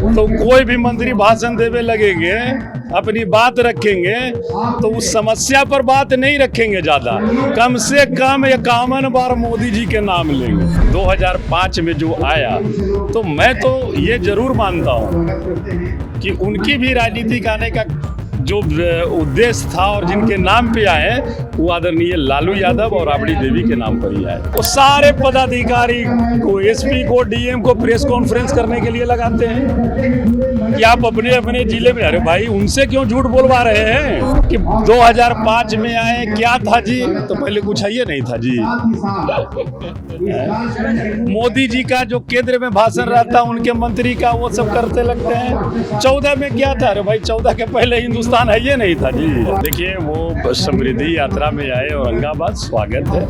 तो कोई भी मंत्री भाषण देवे लगेंगे, अपनी बात रखेंगे, तो उस समस्या पर बात नहीं रखेंगे ज्यादा, कम से कम 51 बार मोदी जी के नाम लेंगे। 2005 में जो आया, तो मैं तो ये जरूर मानता हूँ कि उनकी भी राजनीतिक आने का जो उद्देश्य था और जिनके नाम पे आए वो आदरणीय लालू यादव और राबड़ी देवी के नाम पर ही आए। वो सारे पदाधिकारी को, एसपी को, डीएम को प्रेस कॉन्फ्रेंस करने के लिए लगाते हैं कि आप अपने अपने जिले में, अरे भाई उनसे क्यों झूठ बोलवा रहे हैं कि 2005 में आए, क्या था जी, तो पहले कुछ है नहीं था जी। मोदी जी का जो केंद्र में भाषण रहता है, उनके मंत्री का, वो सब करते लगते हैं। 14 में क्या था, अरे भाई 14 के पहले हिंदुस्तान है ये नहीं था जी। देखिए वो समृद्धि यात्रा में आए औरंगाबाद, स्वागत है,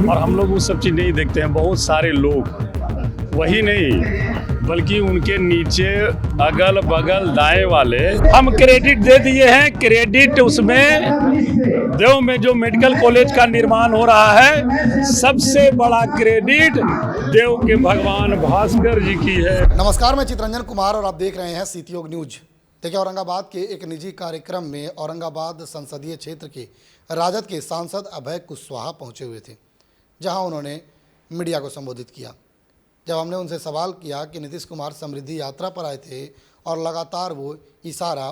और हम लोग वो सब चीज नहीं देखते हैं। बहुत सारे लोग, वही नहीं बल्कि उनके नीचे अगल बगल दाएं वाले, हम क्रेडिट दे दिए हैं। क्रेडिट उसमें देव में जो मेडिकल कॉलेज का निर्माण हो रहा है, सबसे बड़ा क्रेडिट देव के भगवान भास्कर जी की है। नमस्कार, मैं चित्रंजन कुमार और आप देख रहे हैं सीतियोग न्यूज। देखिए, औरंगाबाद के एक निजी कार्यक्रम में औरंगाबाद संसदीय क्षेत्र के राजद के सांसद अभय कुशवाहा पहुंचे हुए थे, जहां उन्होंने मीडिया को संबोधित किया। जब हमने उनसे सवाल किया कि नीतीश कुमार समृद्धि यात्रा पर आए थे और लगातार वो इशारा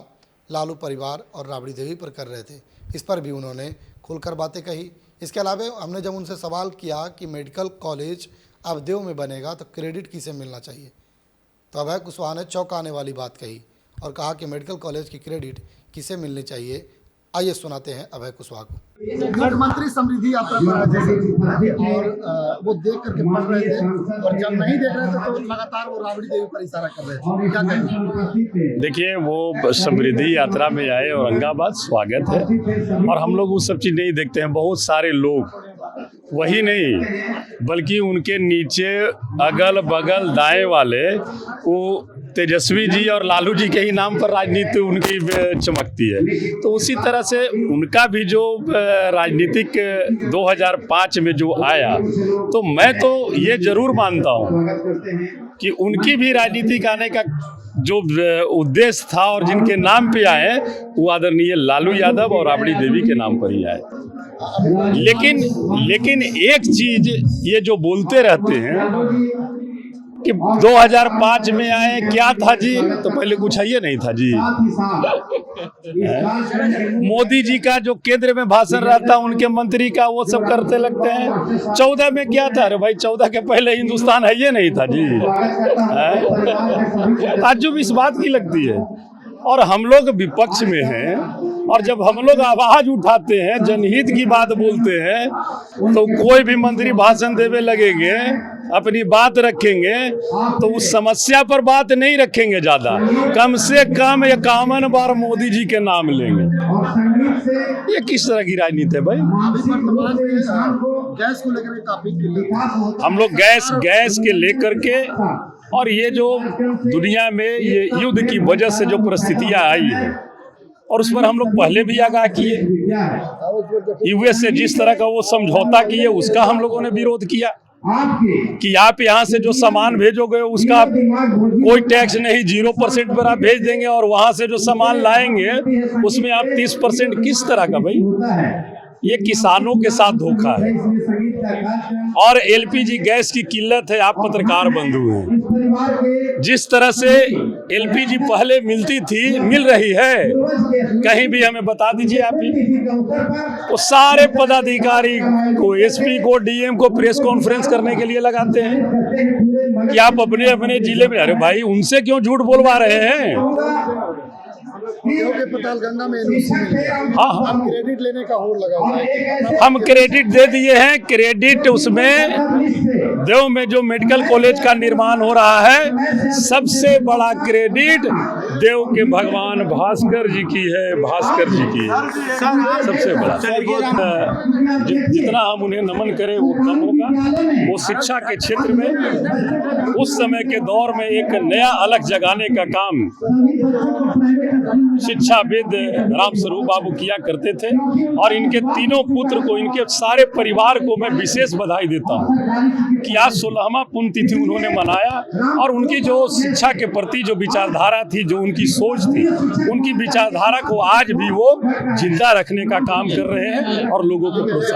लालू परिवार और राबड़ी देवी पर कर रहे थे, इस पर भी उन्होंने खुलकर बातें कही। इसके अलावा हमने जब उनसे सवाल किया कि मेडिकल कॉलेज अब देव में बनेगा तो क्रेडिट किसे मिलना चाहिए, तो अभय कुशवाहा ने चौंकाने वाली बात कही और कहा कि मेडिकल कॉलेज की क्रेडिट किसे मिलनी चाहिए। आइए सुनाते हैं अभय कुशवाहा को। मुख्यमंत्री समृद्धि यात्रा पर आए थे और वो देख करके पढ़ रहे थे, और जब नहीं देख रहे थे तो लगातार वो राबड़ी देवी पर इशारा कर रहे थे, क्या कहेंगे? देखिए वो समृद्धि यात्रा में आए औरंगाबाद, स्वागत है, और हम लोग वो सब चीज नहीं देखते हैं। बहुत सारे लोग, वही नहीं बल्कि उनके नीचे अगल बगल दाएं वाले, वो तेजस्वी जी और लालू जी के ही नाम पर राजनीति उनकी चमकती है। तो उसी तरह से उनका भी जो राजनीतिक 2005 में जो आया, तो मैं तो ये जरूर मानता हूँ कि उनकी भी राजनीतिक आने का जो उद्देश्य था और जिनके नाम पे आए वो आदरणीय लालू यादव और राबड़ी देवी के नाम पर ही आए। लेकिन एक चीज ये जो बोलते रहते हैं कि 2005 में आए, क्या था जी, तो पहले कुछ है नहीं था जी। मोदी जी का जो केंद्र में भाषण रहता है, उनके मंत्री का, वो सब करते लगते हैं। 14 में क्या था, अरे भाई 14 के पहले हिंदुस्तान है ये नहीं था जी। ताज्जुब इस बात की लगती है। और हम लोग विपक्ष में हैं, और जब हम लोग आवाज उठाते हैं, जनहित की बात बोलते हैं, तो कोई भी मंत्री भाषण देवे लगेंगे, अपनी बात रखेंगे, तो उस समस्या पर बात नहीं रखेंगे ज्यादा, कम से कम 51 बार मोदी जी के नाम लेंगे। ये किस तरह की राजनीति है भाई? गैस को लेकर काफी हम लोग गैस के लेकर के, और ये जो दुनिया में ये युद्ध की वजह से जो परिस्थितियां आई है, और उस पर हम लोग पहले भी आगाह किए। यूएस से जिस तरह का वो समझौता किए, उसका हम लोगों ने विरोध किया कि आप यहाँ से जो सामान भेजोगे उसका कोई टैक्स नहीं, 0% पर आप भेज देंगे, और वहां से जो सामान लाएंगे उसमें आप 30%। किस तरह का भाई? ये किसानों के साथ धोखा है। और एलपीजी गैस की किल्लत है, आप पत्रकार बंधु हैं, जिस तरह से एलपीजी पहले मिलती थी, मिल रही है, कहीं भी हमें बता दीजिए आप ही। वो सारे पदाधिकारी को, एसपी को, डीएम को प्रेस कॉन्फ्रेंस करने के लिए लगाते हैं कि आप अपने अपने जिले में, अरे भाई उनसे क्यों झूठ बोलवा रहे हैं? गंगा में हाँ, क्रेडिट लेने का होड़ लगा हुआ है। हम क्रेडिट दे दिए हैं। क्रेडिट उसमें देव में जो मेडिकल कॉलेज का निर्माण हो रहा है, सबसे बड़ा क्रेडिट देव के भगवान भास्कर जी की है, भास्कर जी की सबसे बड़ा। जितना हम उन्हें नमन करें वो कम होगा। वो शिक्षा के क्षेत्र में उस समय के दौर में एक नया अलग जगाने का काम शिक्षाविद रामस्वरूप बाबू किया करते थे। और इनके तीनों पुत्र को, इनके सारे परिवार को मैं विशेष बधाई देता हूँ कि आज 16वां पुण्यतिथि उन्होंने मनाया और उनकी जो शिक्षा के प्रति जो विचारधारा थी, जो उनकी सोच थी, उनकी विचारधारा को आज भी वो जिंदा रखने का काम कर रहे हैं और लोगों को प्रोत्साहित